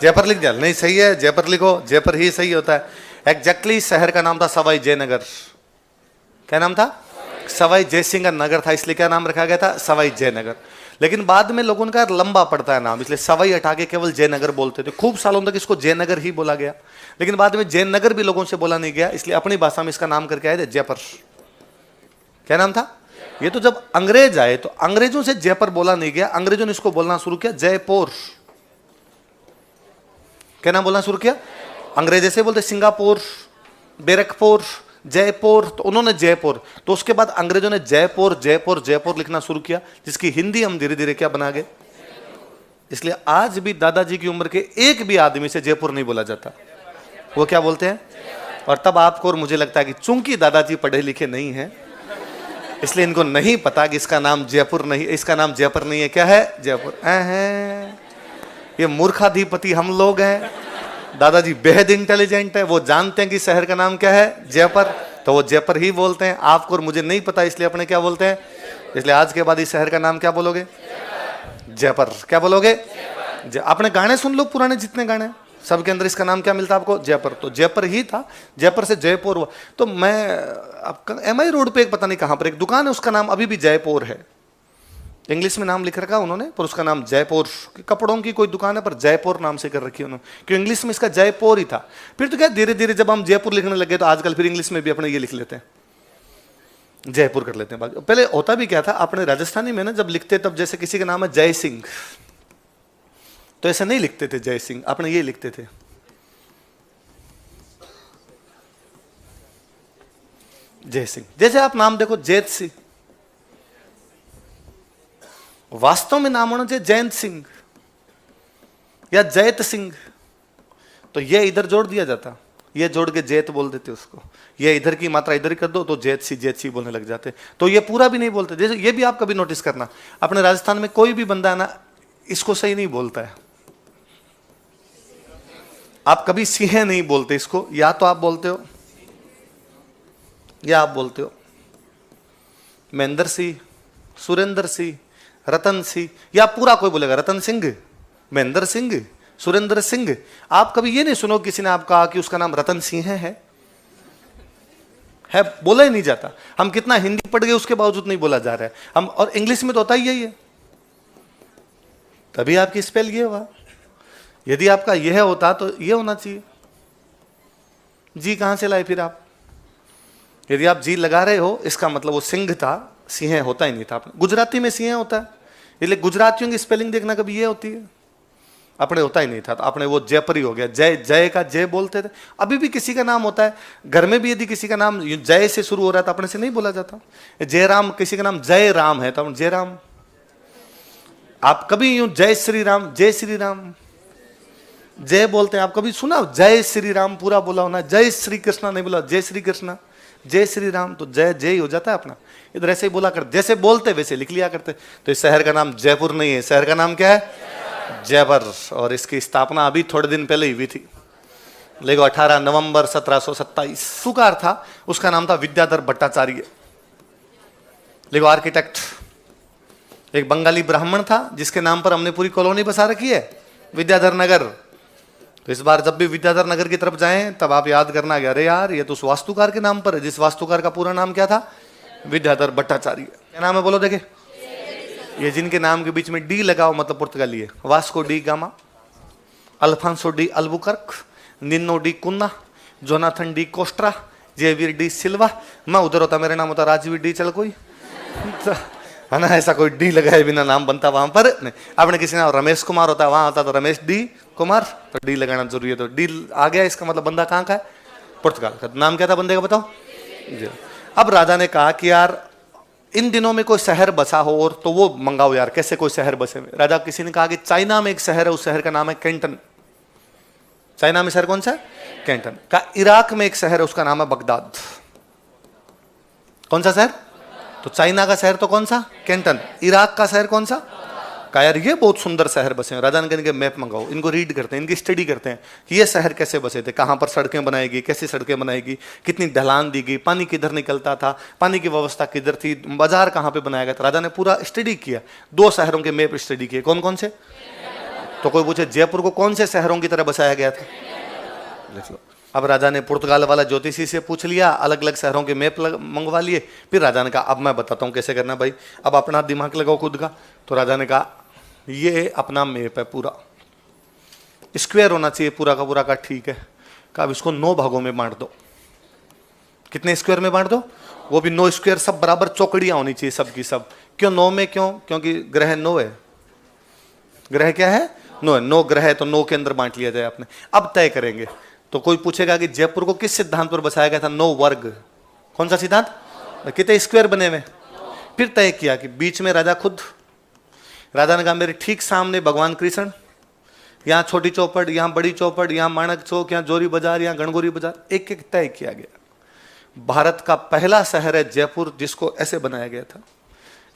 जयपुर लिख दिया, नहीं सही है, जयपुर लिखो, जयपुर ही सही होता है। एग्जैक्टली शहर का नाम था सवाई जयनगर। क्या नाम था? सवाई जयसिंह का नगर था, इसलिए क्या नाम रखा गया था? सवाई जयनगर। लेकिन बाद में लोगों का लंबा पड़ता है नाम, इसलिए सवाई हटा के केवल जयनगर बोलते थे। खूब सालों तक इसको जयनगर ही बोला गया, लेकिन बाद में जयनगर भी लोगों से बोला नहीं गया, इसलिए अपनी भाषा में इसका नाम करके आए थे जयपुर। क्या नाम था? ये तो जब अंग्रेज आए तो अंग्रेजों से जयपुर बोला नहीं गया, अंग्रेजों ने इसको बोलना शुरू किया जयपुर। क्या नाम बोलना शुरू किया? अंग्रेज ऐसे बोलते सिंगापुर, बैरकपुर, जयपुर, तो उन्होंने जयपुर, तो उसके बाद अंग्रेजों ने जयपुर जयपुर जयपुर लिखना शुरू किया, जिसकी हिंदी हम धीरे धीरे क्या बना गए। इसलिए आज भी दादाजी की उम्र के एक भी आदमी से जयपुर नहीं बोला जाता, वो क्या बोलते हैं? और तब आपको और मुझे लगता है कि चूंकि दादाजी पढ़े लिखे नहीं है, इसलिए इनको नहीं पता कि इसका नाम जयपुर नहीं, इसका नाम जयपुर नहीं है। क्या है? जयपुर है। ये मूर्खाधिपति हम लोग हैं। दादाजी बेहद इंटेलिजेंट है, वो जानते हैं कि शहर का नाम क्या है? जयपुर, तो वो जयपुर ही बोलते हैं। आपको और मुझे नहीं पता, इसलिए अपने क्या बोलते हैं? इसलिए आज के बाद इस शहर का नाम क्या बोलोगे? जयपुर। क्या बोलोगे? अपने गाने सुन लो, पुराने जितने गाने सबके अंदर इसका नाम क्या मिलता है आपको? जयपुर। तो जयपुर ही था, जयपुर से जयपुर हुआ। तो मैं आपका MI रोड पे एक पता नहीं कहां पर एक दुकान है, उसका नाम अभी भी जयपुर है। इंग्लिश में नाम लिख रखा उन्होंने, पर उसका नाम जयपुर। कपड़ों की कोई दुकान है पर जयपुर नाम से कर रखी है उन्होंने, क्योंकि इंग्लिश में इसका जयपुर ही था। फिर तो क्या धीरे धीरे जब हम जयपुर लिखने लगे तो आजकल फिर इंग्लिश में भी अपने ये लिख लेते हैं, जयपुर कर लेते हैं। पहले होता भी क्या था, अपने राजस्थानी में ना जब लिखते तब जैसे किसी का नाम है जय सिंह, तो ऐसे नहीं लिखते थे जय सिंह, अपने ये लिखते थे जय सिंह। जैसे आप नाम देखो जैत सिंह, वास्तव में नाम होना चाहिए जयंत सिंह या जयत सिंह, तो ये इधर जोड़ दिया जाता, ये जोड़ के जैत बोल देते उसको। ये इधर की मात्रा इधर ही कर दो तो जैत सी बोलने लग जाते, तो ये पूरा भी नहीं बोलते। जैसे ये भी आप कभी नोटिस करना, अपने राजस्थान में कोई भी बंदा है ना, इसको सही नहीं बोलता है। आप कभी सिंह नहीं बोलते इसको, या तो आप बोलते हो या आप बोलते हो महेंद्र सिंह, सुरेंद्र सिंह, रतन सिंह, या पूरा कोई बोलेगा रतन सिंह, महेंद्र सिंह, सुरेंद्र सिंह। आप कभी ये नहीं सुनो किसी ने आप कहा कि उसका नाम रतन सिंह है बोला ही नहीं जाता। हम कितना हिंदी पढ़ गए उसके बावजूद नहीं बोला जा रहा है हम, और इंग्लिश में तो होता ही यही है, तभी आपकी स्पेल ये हुआ। यदि आपका यह होता तो ये होना चाहिए। जी कहां से लाए फिर आप? यदि आप जी लगा रहे हो इसका मतलब वो सिंह था, सिंह होता ही नहीं था। गुजराती में सिंह होता है, इसलिए गुजरातियों की स्पेलिंग देखना कभी ये होती है, अपने होता ही नहीं था, तो अपने वो जयपुरी हो गया। जय, जय का जय बोलते थे। अभी भी किसी का नाम होता है घर में भी, यदि किसी का नाम जय से शुरू हो रहा है तो अपने से नहीं बोला जाता। जयराम, किसी का नाम जय राम है तो जयराम। आप कभी यूं जय श्री राम, जय श्री राम जय बोलते हैं? आप कभी सुना जय श्री राम पूरा बोला होना? जय श्री कृष्णा नहीं बोला, जय श्री कृष्णा, जय श्री राम, तो जय जय ही हो जाता है अपना। इधर ऐसे ही बोला करते, जैसे बोलते वैसे लिख लिया करते। तो इस शहर का नाम जयपुर नहीं है, शहर का नाम क्या है? जयपुर। और इसकी स्थापना अभी थोड़े दिन पहले ही हुई थी, लेकिन 18 नवंबर 1727। सुकार था, उसका नाम था विद्याधर भट्टाचार्य। लेकिन आर्किटेक्ट एक बंगाली ब्राह्मण था, जिसके नाम पर हमने पूरी कॉलोनी बसा रखी है, विद्याधर नगर। तो इस बार जब भी विद्याधर नगर की तरफ जाएं तब आप याद करना कि अरे यार ये तो उस वास्तुकार के नाम पर है, जिस वास्तुकार का पूरा नाम क्या था? विद्याधर भट्टाचार्य। क्या नाम है बोलो देखे? ये जिनके नाम के बीच में डी लगाओ मतलब पुर्तगाली है। Vasco da Gama, Alfonso de Albuquerque, Nuno da Cunha, Jonathan de Costa, Xavier de Silva. मैं उधर होता, मेरा नाम होता राजवीर डी चल कोई, है ना, ऐसा कोई डी लगाए बिना नाम बनता वहां पर नहीं। आपने किसी नाम रमेश कुमार होता, वहां होता तो रमेश डी कुमार, तो डी लगाना जरूरी है। तो डी आ गया, इसका मतलब बंदा कहाँ का है? पुर्तगाल का। नाम क्या था बंदे का बताओ जी। अब राजा ने कहा कि यार इन दिनों में कोई शहर बसा हो और तो वो मंगाओ यार, कैसे कोई शहर बसे। राजा किसी ने कहा कि चाइना में एक शहर है, उस शहर का नाम है कैंटन। चाइना में शहर कौन सा है? कैंटन। का इराक में एक शहर है, उसका नाम है बगदाद। कौन सा शहर? तो चाइना का शहर तो कौन सा? कैंटन। इराक का शहर कौन सा? का यार ये बहुत सुंदर शहर बसे हैं। राजा ने कहा इनके मैप मंगाओ, इनको रीड करते हैं, इनकी स्टडी करते हैं कि ये शहर कैसे बसे थे, कहाँ पर सड़कें बनाएगी, कैसी सड़कें बनाएगी, कितनी ढलान दी गई, पानी किधर निकलता था, पानी की व्यवस्था किधर थी, बाजार कहाँ पे बनाया गया था। राजा ने पूरा स्टडी किया, 2 शहरों के मैप स्टडी किए। कौन कौन से? तो कोई पूछे जयपुर को कौन से शहरों की तरह बसाया गया था? लिख लो। अब राजा ने पुर्तगाल वाला ज्योतिषी से पूछ लिया, अलग अलग शहरों के मैप मंगवा लिए। फिर राजा ने कहा अब मैं बताता हूँ कैसे करना भाई, अब अपना दिमाग लगाओ खुद का। तो राजा ने कहा ये अपना मैप है, पूरा स्क्वायर होना चाहिए पूरा का पूरा। का ठीक है। कहा अब इसको 9 भागों में बांट दो। कितने स्क्वायर में बांट दो? वो भी 9 स्क्वायर, सब बराबर चौकड़ियां होनी चाहिए सबकी सब। क्यों 9 में? क्यों? क्योंकि ग्रह 9 है। ग्रह क्या है? 9 है। 9 ग्रह है तो 9 के अंदर बांट लिया जाए आपने। अब तय करेंगे। तो कोई पूछेगा कि जयपुर को किस सिद्धांत पर बसाया गया था? 9 वर्ग। कौन सा सिद्धांत? कितने स्क्वायर बने हुए? फिर तय किया कि बीच में राजा खुद। राजा ने कहा मेरे ठीक सामने भगवान कृष्ण, यहाँ छोटी चौपड़, यहाँ बड़ी चौपड़, यहाँ माणक चौक, यहाँ जोरी बाजार, यहाँ गणगौरी बाजार। एक एक तय किया गया। भारत का पहला शहर है जयपुर जिसको ऐसे बनाया गया था।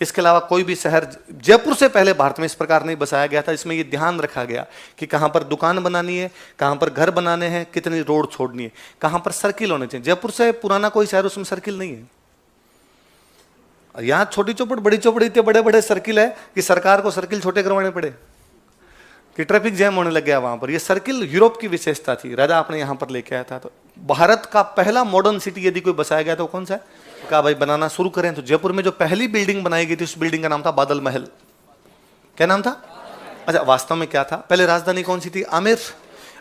इसके अलावा कोई भी शहर जयपुर से पहले भारत में इस प्रकार नहीं बसाया गया था। इसमें यह ध्यान रखा गया कि कहां पर दुकान बनानी है, कहां पर घर बनाने हैं, कितनी रोड छोड़नी है, कहां पर सर्किल होने चाहिए। जयपुर से पुराना कोई शहर उसमें सर्किल नहीं है। यहां छोटी चौपड़ बड़ी चौपड़ इतने बड़े बड़े सर्किल है कि सरकार को सर्किल छोटे करवाने पड़े कि ट्रैफिक जैम होने लग गया वहां पर। यह सर्किल यूरोप की विशेषता थी, राजा आपने यहां पर लेके आया था। तो भारत का पहला मॉडर्न सिटी यदि कोई बसाया गया तो कौन सा है? कहा भाई बनाना शुरू करें। तो जयपुर में जो पहली बिल्डिंग बनाई गई थी उस बिल्डिंग का नाम था बादल महल। क्या नाम था? अच्छा, वास्तव में क्या था? पहले राजधानी कौन सी थी? आमेर।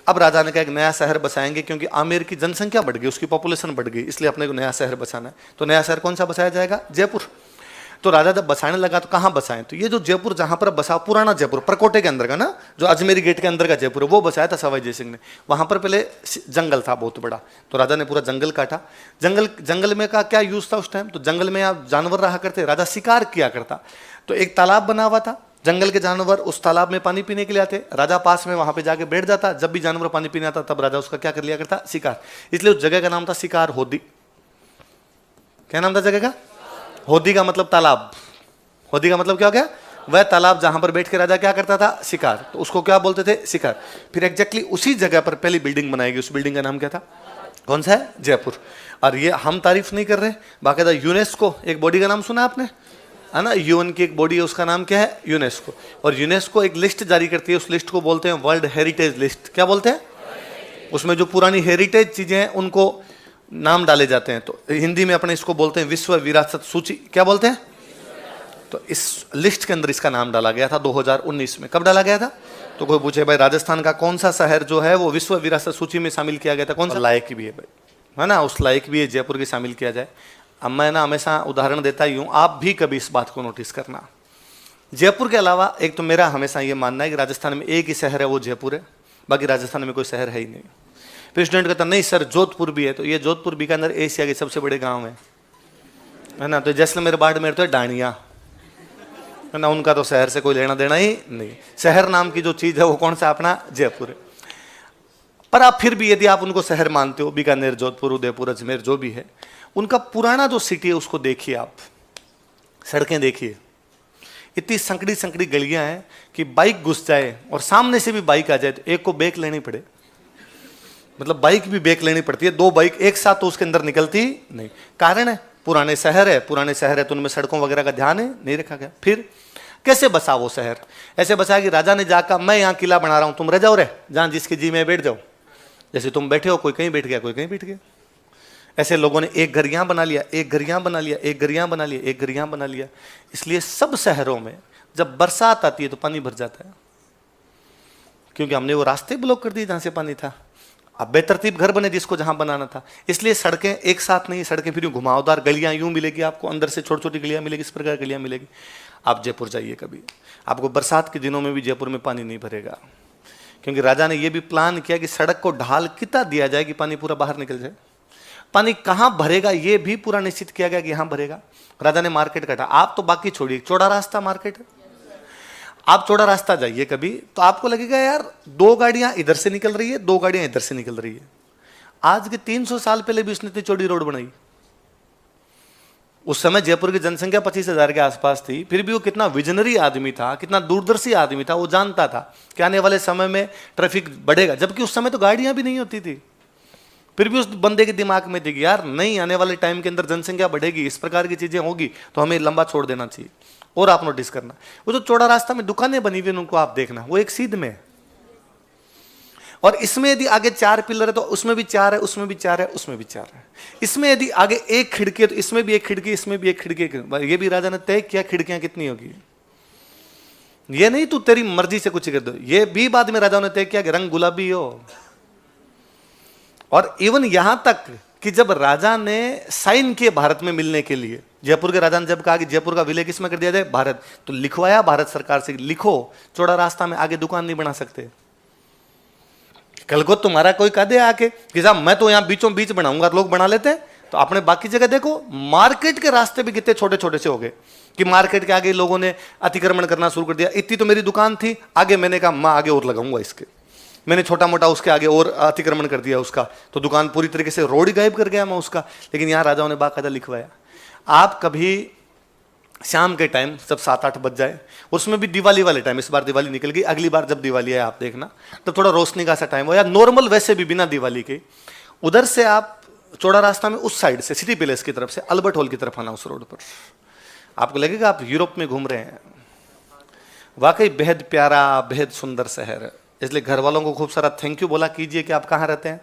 अब राजा ने कहा एक नया शहर बसाएंगे क्योंकि आमेर की जनसंख्या बढ़ गई, उसकी पॉपुलेशन बढ़ गई, इसलिए अपने को नया शहर बसाना है। तो नया शहर कौन सा बसाया जाएगा? जयपुर। तो राजा जब बसाने लगा तो कहाँ बसाएं? तो ये जो जयपुर जहां पर बसा, पुराना जयपुर परकोटे के अंदर का ना, जो अजमेरी गेट के अंदर का जयपुर है, वो बसाया था सवाई जय सिंह ने। वहां पर पहले जंगल था बहुत बड़ा, तो राजा ने पूरा जंगल काटा। जंगल में का क्या यूज था उस टाइम? तो जंगल में आप जानवर रहा करते, राजा शिकार किया करता। तो एक तालाब बना हुआ था, जंगल के जानवर उस तालाब में पानी पीने के लिए आते, राजा पास में वहां पे जाके बैठ जाता। जब भी जानवर पानी पीने आता तब राजा उसका क्या कर लिया करता? शिकार। इसलिए उस जगह का नाम था शिकार होदी। क्या नाम था जगह का? होदी का मतलब तालाब। होदी का मतलब क्या हो गया? वह तालाब जहां पर बैठ के राजा क्या करता था? शिकार। तो उसको क्या बोलते थे? शिकार। फिर एग्जैक्टली उसी जगह पर पहली बिल्डिंग बनाई गई। उस बिल्डिंग का नाम क्या था? कौन सा है? जयपुर। और ये हम तारीफ नहीं कर रहे, बाकायदा यूनेस्को एक बॉडी का नाम सुना आपने, है ना? यूएन की एक बॉडी है, उसका नाम क्या है? यूनेस्को। और यूनेस्को एक लिस्ट जारी करती है, उस लिस्ट को बोलते हैं वर्ल्ड हेरिटेज लिस्ट। क्या बोलते हैं? उसमें जो पुरानी हेरिटेज चीजें हैं उनको नाम डाले जाते हैं। तो हिंदी में अपने इसको बोलते हैं विश्व विरासत सूची। क्या बोलते हैं? तो इस लिस्ट के अंदर इसका नाम डाला गया था 2019 में। कब डाला गया था? तो कोई पूछे भाई राजस्थान का कौन सा शहर जो है वो विश्व विरासत सूची में शामिल किया गया था? कौन सा? लायक भी है भाई, है ना? उस लायक भी है जयपुर की शामिल किया जाए। अब मैं ना हमेशा उदाहरण देता ही हूँ, आप भी कभी इस बात को नोटिस करना। जयपुर के अलावा एक तो मेरा हमेशा ये मानना है कि राजस्थान में एक ही शहर है, वो जयपुर है, बाकी राजस्थान में कोई शहर है ही नहीं। फिर स्टूडेंट कहता नहीं सर जोधपुर भी है, तो ये जोधपुर बीकानेर एशिया के सबसे बड़े गाँव है ना? तो जैसलमेर बाड़मेर तो है डाणिया, है ना? उनका तो शहर से कोई लेना देना ही नहीं। शहर नाम की जो चीज है वो कौन सा? अपना जयपुर है। पर आप फिर भी यदि आप उनको शहर मानते हो, बीकानेर, जोधपुर, उदयपुर, अजमेर जो भी है, उनका पुराना जो सिटी है उसको देखिए आप, सड़कें देखिए, इतनी संकड़ी संकड़ी गलियां हैं कि बाइक घुस जाए और सामने से भी बाइक आ जाए तो एक को ब्रेक लेनी पड़े। मतलब बाइक भी ब्रेक लेनी पड़ती है, 2 बाइक एक साथ तो उसके अंदर निकलती नहीं। कारण है पुराने शहर है, पुराने शहर है तो उनमें सड़कों वगैरह का ध्यान है नहीं रखा गया। फिर कैसे बसा वो शहर? ऐसे बसा कि राजा ने जाकर मैं यहाँ किला बना रहा हूँ, तुम रह जाओ, रहे जहाँ जिसकी जी में बैठ जाओ। जैसे तुम बैठे हो, कोई कहीं बैठ गया, कोई कहीं बैठ गया। ऐसे लोगों ने एक घर यहाँ बना लिया, एक घर यहाँ बना लिया, एक घर यहाँ बना लिया, एक घर यहाँ बना लिया। इसलिए सब शहरों में जब बरसात आती है तो पानी भर जाता है, क्योंकि हमने वो रास्ते ब्लॉक कर दिए जहाँ से पानी था। अब बेतरतीब घर बने जिसको जहां बनाना था, इसलिए सड़कें एक साथ नहीं, सड़कें फिर यूं घुमावदार गलियां यूं मिलेगी आपको, अंदर से छोटी छोटी गलियां मिलेगी, इस प्रकार गलियां मिलेगी। आप जयपुर जाइए कभी, आपको बरसात के दिनों में भी जयपुर में पानी नहीं भरेगा, क्योंकि राजा ने यह भी प्लान किया कि सड़क को ढाल कितना दिया जाए कि पानी पूरा बाहर निकल जाए। पानी कहाँ भरेगा ये भी पूरा निश्चित किया गया कि यहाँ भरेगा। राजा ने मार्केट काटा। आप तो बाकी छोड़िए, चौड़ा रास्ता मार्केट है, आप चौड़ा रास्ता जाइए कभी तो आपको लगेगा यार 2 गाड़ियां इधर से निकल रही है, 2 गाड़ियां इधर से निकल रही है। आज के 300 साल पहले भी उसने इतनी चौड़ी रोड बनाई। उस समय जयपुर की जनसंख्या 25,000 के आसपास थी, फिर भी वो कितना विजनरी आदमी था, कितना दूरदर्शी आदमी था। वो जानता था कि आने वाले समय में ट्रैफिक बढ़ेगा, जबकि उस समय तो गाड़ियां भी नहीं होती थी। फिर भी उस बंदे के दिमाग में थी कि यार नहीं, आने वाले टाइम के अंदर जनसंख्या बढ़ेगी, इस प्रकार की चीजें होगी, तो हमें लंबा छोड़ देना चाहिए। और आप नोटिस करना, वो जो चौड़ा रास्ता में दुकानें बनी हुई उनको आप देखना, वो एक सीध में, और इसमें यदि आगे 4 पिलर है तो उसमें भी 4 है, उसमें भी 4 है, उसमें भी 4 है। इसमें यदि आगे एक खिड़की है तो इसमें भी एक खिड़की, इसमें भी एक खिड़की। ये भी राजा ने तय किया खिड़कियां कितनी होगी। ये नहीं तू तेरी मर्जी से कुछ कर दो, ये भी बाद में राजाओं ने तय किया कि रंग गुलाबी हो। और इवन यहां तक कि जब राजा ने साइन किए भारत में मिलने के लिए, जयपुर के राजा ने जब कहा कि जयपुर का विलय किसमें कर दिया जाए, भारत, तो लिखवाया भारत सरकार से, लिखो चौड़ा रास्ता में आगे दुकान नहीं बना सकते। कल को तुम्हारा कोई कह दे आके कि साहब मैं तो यहां बीचों बीच बनाऊंगा, लोग बना लेते हैं, तो आपने बाकी जगह देखो मार्केट के रास्ते भी कितने छोटे छोटे से हो गए कि मार्केट के आगे लोगों ने अतिक्रमण करना शुरू कर दिया। इतनी तो मेरी दुकान थी, आगे मैंने कहा मैं आगे और लगाऊंगा इसके, मैंने छोटा मोटा उसके आगे और अतिक्रमण कर दिया उसका, तो दुकान पूरी तरीके से रोड गायब कर गया मैं उसका। लेकिन यहां राजाओं ने बाकायदा लिखवाया। आप कभी शाम के टाइम जब 7-8 बज जाए, उसमें भी दिवाली वाले टाइम, इस बार दिवाली निकल गई, अगली बार जब दिवाली है आप देखना तब थोड़ा रोशनी का सा टाइम हो, या नॉर्मल वैसे भी बिना दिवाली के, उधर से आप चौड़ा रास्ता में उस साइड से सिटी पैलेस की तरफ से अल्बर्ट हॉल की तरफ आना, उस रोड पर आपको लगेगा आप यूरोप में घूम रहे हैं। वाकई बेहद प्यारा, बेहद सुंदर शहर है। इसलिए घर वालों को खूब सारा थैंक यू बोला कीजिए कि आप कहाँ रहते हैं।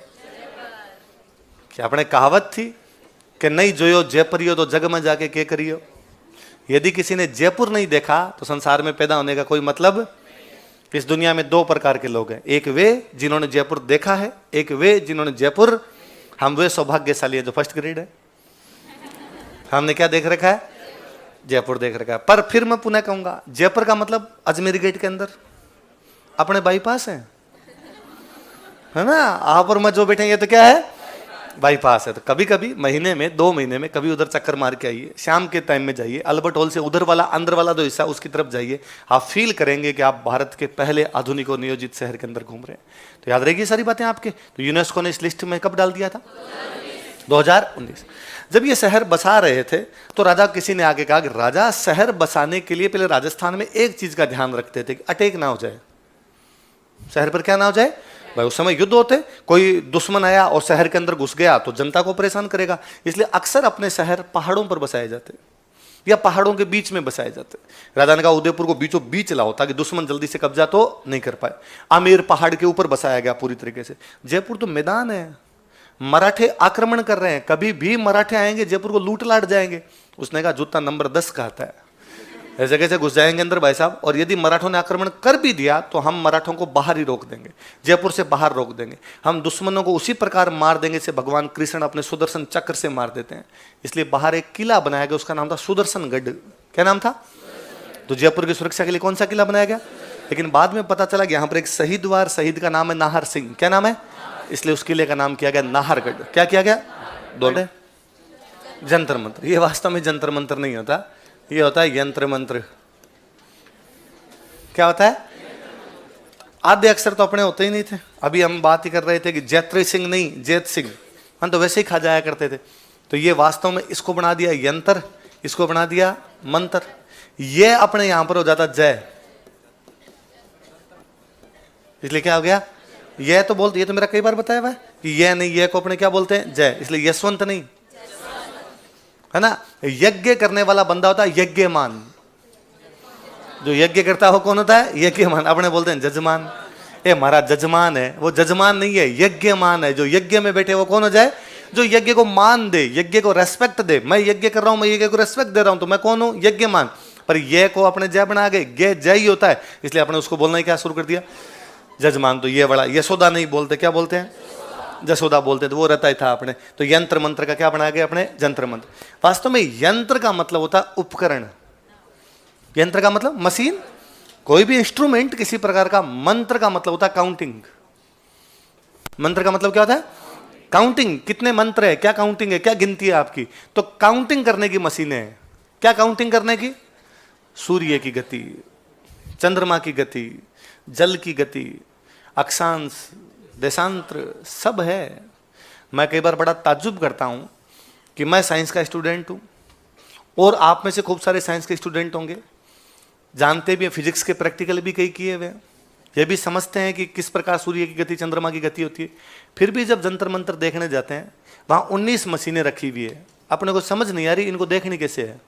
क्या अपने कहावत थी कि नहीं जोयो जयपुरियो तो जग में जाके के करियो। यदि किसी ने जयपुर नहीं देखा तो संसार में पैदा होने का कोई मतलब। इस दुनिया में 2 प्रकार के लोग हैं, एक वे जिन्होंने जयपुर देखा है, एक वे जिन्होंने जयपुर, हम वे सौभाग्यशाली है जो फर्स्ट ग्रेड है। हमने क्या देख रखा है, जयपुर देख रखा है। पर फिर मैं पुनः कहूंगा, जयपुर का मतलब अजमेरी गेट के अंदर अपने बाईपास है ना। आप और मैं जो बैठे ये तो क्या है, बाईपास है। तो कभी कभी महीने में 2 महीने में कभी उधर चक्कर मार के आइए, शाम के टाइम में जाइए, अल्बर्ट हॉल से उधर वाला अंदर वाला जो हिस्सा उसकी तरफ जाइए, आप फील करेंगे कि आप भारत के पहले आधुनिक और नियोजित शहर के अंदर घूम रहे हैं। तो याद रहेगी सारी बातें आपके। तो यूनेस्को ने इस लिस्ट में कब डाल दिया था, 2019। जब ये शहर बसा रहे थे तो राजा किसी ने आगे कहा कि राजा शहर बसाने के लिए पहले राजस्थान में एक चीज का ध्यान रखते थे कि अटैक ना हो जाए, शहर पर क्या ना हो जाए। भाई उस समय युद्ध होते, कोई दुश्मन आया और शहर के अंदर घुस गया तो जनता को परेशान करेगा, इसलिए अक्सर अपने शहर पहाड़ों पर बसाए जाते या पहाड़ों के बीच में बसाए जाते। राजा ने कहा उदयपुर को बीचों बीच लाओ ताकि दुश्मन जल्दी से कब्जा तो नहीं कर पाए। आमेर पहाड़ के ऊपर बसाया गया पूरी तरीके से। जयपुर तो मैदान है, मराठे आक्रमण कर रहे हैं, कभी भी मराठे आएंगे जयपुर को लूट लाट जाएंगे। उसने कहा जूता नंबर 10 का आता है, ऐसे कैसे घुस जाएंगे अंदर भाई साहब। और यदि मराठों ने आक्रमण कर भी दिया तो हम मराठों को बाहर ही रोक देंगे, जयपुर से बाहर रोक देंगे। हम दुश्मनों को उसी प्रकार मार देंगे जैसे भगवान कृष्ण अपने सुदर्शन चक्र से मार देते हैं। इसलिए बाहर एक किला बनाया गया, उसका नाम था सुदर्शनगढ़। क्या नाम था। तो जयपुर की सुरक्षा के लिए कौन सा किला बनाया गया। लेकिन बाद में पता चला कि यहाँ पर एक शहीद हुआ, शहीद का नाम है नाहर सिंह। क्या नाम है, इसलिए उस किले का नाम किया गया नाहरगढ़। क्या किया गया, दोनों जंतर मंत्र। ये वास्तव में जंतर मंत्र नहीं होता, ये होता है यंत्र मंत्र। क्या होता है, आद्य अक्षर तो अपने होते ही नहीं थे। अभी हम बात ही कर रहे थे कि जैत्री सिंह नहीं जैत सिंह, हम तो वैसे ही खा जाया करते थे। तो ये वास्तव में इसको बना दिया यंत्र, इसको बना दिया मंत्र। ये अपने यहां पर हो जाता जय, इसलिए क्या हो गया, यह तो बोलते, ये तो मेरा कई बार बताया हुआ है कि यह नहीं, यह को अपने क्या बोलते हैं जय, इसलिए यशवंत नहीं है ना। यज्ञ करने वाला बंदा होता है यज्ञमान, जो यज्ञ करता हो कौन होता है, यज्ञमान। अपने बोलते हैं जजमान, ए हमारा जजमान है, वो जजमान नहीं है, यज्ञमान है। जो यज्ञ में बैठे वो कौन हो जाए, जो यज्ञ को मान दे, यज्ञ को रेस्पेक्ट दे। मैं यज्ञ कर रहा हूं, मैं यज्ञ को रेस्पेक्ट दे रहा हूं, तो मैं कौन हूं, यज्ञमान। पर ये को अपने जय बना गए, गे जय ही होता है, इसलिए अपने उसको बोलना ही क्या शुरू कर दिया, जजमान। तो ये बड़ा, यशोदा नहीं बोलते, क्या बोलते हैं, जसोदा बोलते, तो वो रहता ही था अपने। तो यंत्र मंत्र का क्या बना गया अपने, जंत्र मंत्र। वास्तव में यंत्र का मतलब होता है उपकरण, यंत्र का मतलब मशीन, कोई भी इंस्ट्रूमेंट किसी प्रकार का। मंत्र का मतलब होता है काउंटिंग, मंत्र का मतलब क्या होता है, काउंटिंग। कितने मंत्र है, क्या काउंटिंग है, क्या गिनती है आपकी। तो काउंटिंग करने की मशीनें हैं। क्या काउंटिंग करने की, सूर्य की गति, चंद्रमा की गति, जल की गति, अक्षांश, देशांतर, सब है। मैं कई बार बड़ा ताज्जुब करता हूं कि मैं साइंस का स्टूडेंट हूं और आप में से खूब सारे साइंस के स्टूडेंट होंगे, जानते भी हैं, फिजिक्स के प्रैक्टिकल भी कई किए हुए हैं, ये भी समझते हैं कि किस प्रकार सूर्य की गति, चंद्रमा की गति होती है। फिर भी जब जंतर मंत्र देखने जाते हैं, वहां 19 मशीनें रखी हुई है, अपने को समझ नहीं आ रही इनको देखनी कैसे है।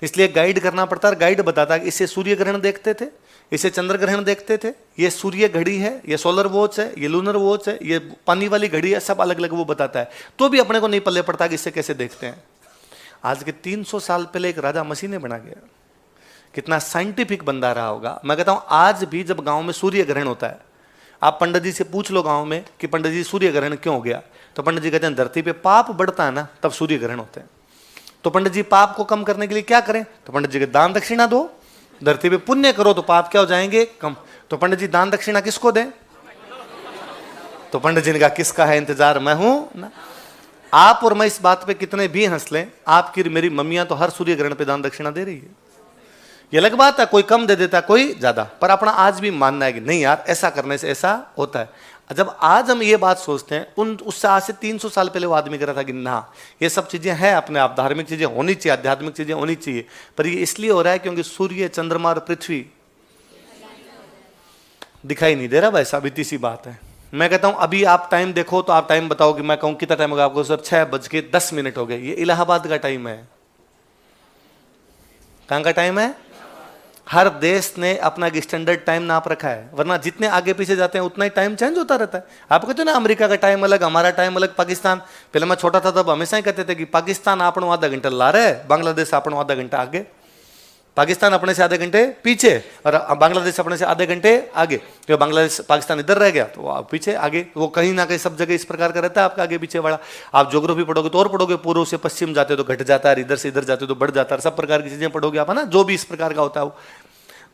इसलिए गाइड करना पड़ता है, गाइड बताता है कि इससे सूर्य ग्रहण देखते थे, इसे चंद्र ग्रहण देखते थे, ये सूर्य घड़ी है, ये सोलर वॉच है, ये लूनर वॉच है, ये पानी वाली घड़ी है, सब अलग अलग वो बताता है, तो भी अपने को नहीं पल्ले पड़ता कि इससे कैसे देखते हैं। आज के 300 साल पहले एक राजा मशीनें बना गया, कितना साइंटिफिक बंदा रहा होगा। मैं कहता हूं आज भी जब गांव में सूर्य ग्रहण होता है, आप पंडित जी से पूछ लो गांव में कि पंडित जी सूर्य ग्रहण क्यों हो गया, तो पंडित जी कहते हैं धरती पे पाप बढ़ता है ना, तब सूर्य ग्रहण होते हैं। तो पंडित जी पाप को कम करने के लिए क्या करें, तो पंडित जी के दान दक्षिणा दो, धरती पे पुण्य करो तो पाप क्या हो जाएंगे, कम। तो पंडित जी दान दक्षिणा किसको दें, तो पंडित जी ने कहा किसका है इंतजार, मैं हूं ना। आप और मैं इस बात पे कितने भी हंस लें, आपकी मेरी मम्मियां तो हर सूर्य ग्रहण पे दान दक्षिणा दे रही है। ये अलग बात है, कोई कम दे देता है कोई ज्यादा, पर अपना आज भी मानना है कि नहीं यार ऐसा करने से ऐसा होता है। जब आज हम ये बात सोचते हैं, उससे आज से 300 साल पहले वो आदमी कह रहा था कि ना ये सब चीजें हैं अपने आप, धार्मिक चीजें होनी चाहिए, आध्यात्मिक चीजें होनी चाहिए, पर ये इसलिए हो रहा है क्योंकि सूर्य चंद्रमा और पृथ्वी दिखाई नहीं दे रहा। भाई साबिती सी बात है। मैं कहता हूं अभी आप टाइम देखो तो आप टाइम बताओ कि मैं कहूं कितना टाइम होगा आपको, सर 6:10 हो गए। ये इलाहाबाद का टाइम है। कहां का टाइम है? हर देश ने अपना एक स्टैंडर्ड टाइम नाप रखा है, वरना जितने आगे पीछे जाते हैं उतना ही टाइम चेंज होता रहता है। आप कहते हो ना अमेरिका का टाइम अलग, हमारा टाइम अलग, पाकिस्तान। पहले मैं छोटा था तब हमेशा ही कहते थे कि पाकिस्तान आपनो आधा घंटा ला रहा है, बांग्लादेश आपनो आधा घंटा आगे, पाकिस्तान अपने से आधे घंटे पीछे और बांग्लादेश अपने से आधे घंटे आगे। तो बांग्लादेश पाकिस्तान इधर रह गया तो आप पीछे आगे, वो कहीं ना कहीं सब जगह इस प्रकार का रहता है आपका आगे पीछे वाला। आप ज्योग्राफी पढ़ोगे तो और पढ़ोगे, पूर्व से पश्चिम जाते हो तो घट जाता है, इधर से इधर जाते हो तो बढ़ जाता है, सब प्रकार की चीजें पढ़ोगे आप, है ना, जो भी इस प्रकार का होता है वो।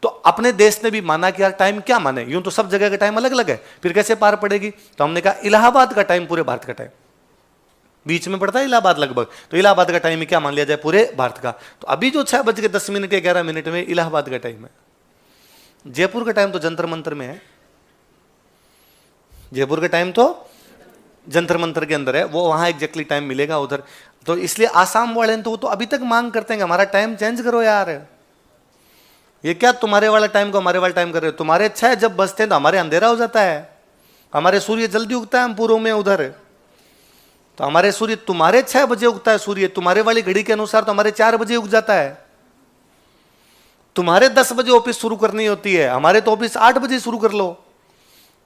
तो अपने देश ने भी माना कि यार टाइम क्या माने, यूं तो सब जगह का टाइम अलग अलग है, फिर कैसे पार पड़ेगी। तो हमने कहा इलाहाबाद का टाइम पूरे भारत का टाइम, बीच में पड़ता है इलाहाबाद लगभग, तो इलाहाबाद का टाइम क्या मान लिया जाए पूरे भारत का। तो अभी जो 6:10 या 11 में इलाहाबाद का टाइम है। जयपुर का टाइम तो जंतर मंतर में है, जयपुर का टाइम तो जंतर मंतर के अंदर है, वो वहां एग्जैक्टली टाइम मिलेगा उधर। तो इसलिए आसाम वाले तो वो तो अभी तक मांग करते हैं हमारा टाइम चेंज करो यार, ये क्या तुम्हारे वाला टाइम को हमारे वाला टाइम कर रहे हो, तुम्हारे 6 जब बजते हैं तो हमारे अंधेरा हो जाता है, हमारे सूर्य जल्दी उगता है, हम पूर्व में उधर, तो हमारे सूर्य तुम्हारे 6 बजे उगता है सूर्य, तुम्हारे वाली घड़ी के अनुसार तो हमारे 4 बजे उग जाता है। तुम्हारे 10 बजे ऑफिस शुरू करनी होती है, हमारे तो ऑफिस 8 बजे शुरू कर लो,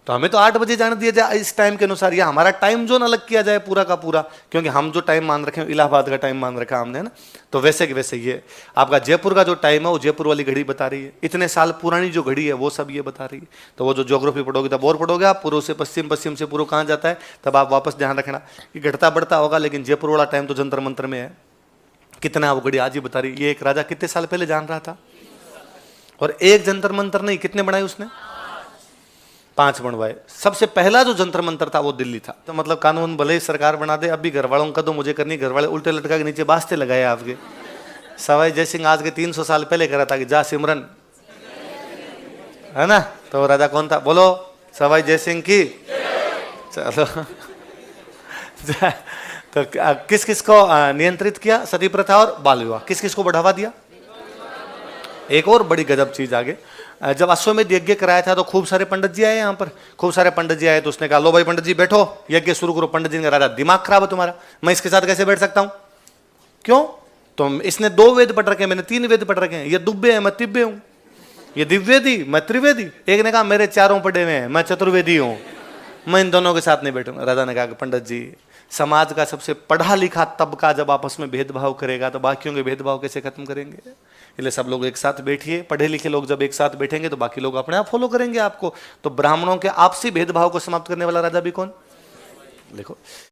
तो हमें तो 8 बजे जाने दिया जाए इस टाइम के अनुसार, या हमारा टाइम जोन अलग किया जाए पूरा का पूरा, क्योंकि हम जो टाइम मान रखे हैं इलाहाबाद का टाइम मान रखा हमने ना। तो वैसे कि वैसे ये आपका जयपुर का जो टाइम है वो जयपुर वाली घड़ी बता रही है, इतने साल पुरानी जो घड़ी है वो सब ये बता रही है। तो वो जो ज्योग्राफी पढ़ोगे तब और पढ़ोगे आप, पूर्व से पश्चिम, पश्चिम से पूर्व कहाँ जाता है, तब आप वापस ध्यान रखना कि घटता बढ़ता होगा, लेकिन जयपुर वाला टाइम तो जंतर मंतर में है। कितना वो घड़ी आज ही बता रही। ये एक राजा कितने साल पहले जान रहा था, और एक जंतर मंतर नहीं, कितने बनाए उसने, 5 बनवाए। सबसे पहला जो जंतर मंतर था वो दिल्ली था। तो मतलब कानून भले ही सरकार बना दे, अब भी घर वालों का तो मुझे करनी, घर वाले उल्टे लटका के नीचे बास्ते लगाए आपके। सवाई जय सिंह आज के 300 साल पहले कह रहा था कि जा सिमरन, है ना, तो राजा कौन था, बोलो सवाई जय सिंह की। चलो तो किस किस को नियंत्रित किया, सती प्रथा और बाल विवाह, किस किस को बढ़ावा दिया। एक और बड़ी गजब चीज आगे, जब अश्वमेध यज्ञ कराया था तो खूब सारे पंडित जी आए यहाँ पर, खूब सारे पंडित जी आए, तो उसने कहा लो भाई पंडित जी बैठो यज्ञ शुरू करो। पंडित जी ने कहा राजा दिमाग खराब है तुम्हारा, मैं इसके साथ कैसे बैठ सकता हूँ, क्यों, तो इसने 2 वेद पढ़ रखे हैं, मैंने 3 वेद पढ़ रखे हैं, ये दुब्बे है मैं तिब्बे हूँ, ये दिव्यवेदी मैं त्रिवेदी। एक ने कहा मेरे 4 पढ़े हुए हैं, मैं चतुर्वेदी हूँ, मैं इन दोनों के साथ नहीं बैठूंगा। राजा ने कहा कि पंडित जी समाज का सबसे पढ़ा लिखा तबका जब आपस में भेदभाव करेगा तो बाकियों के भेदभाव कैसे खत्म करेंगे। इसलिए सब लोग एक साथ बैठिए, पढ़े लिखे लोग जब एक साथ बैठेंगे तो बाकी लोग अपने आप फॉलो करेंगे आपको। तो ब्राह्मणों के आपसी भेदभाव को समाप्त करने वाला राजा भी कौन, देखो।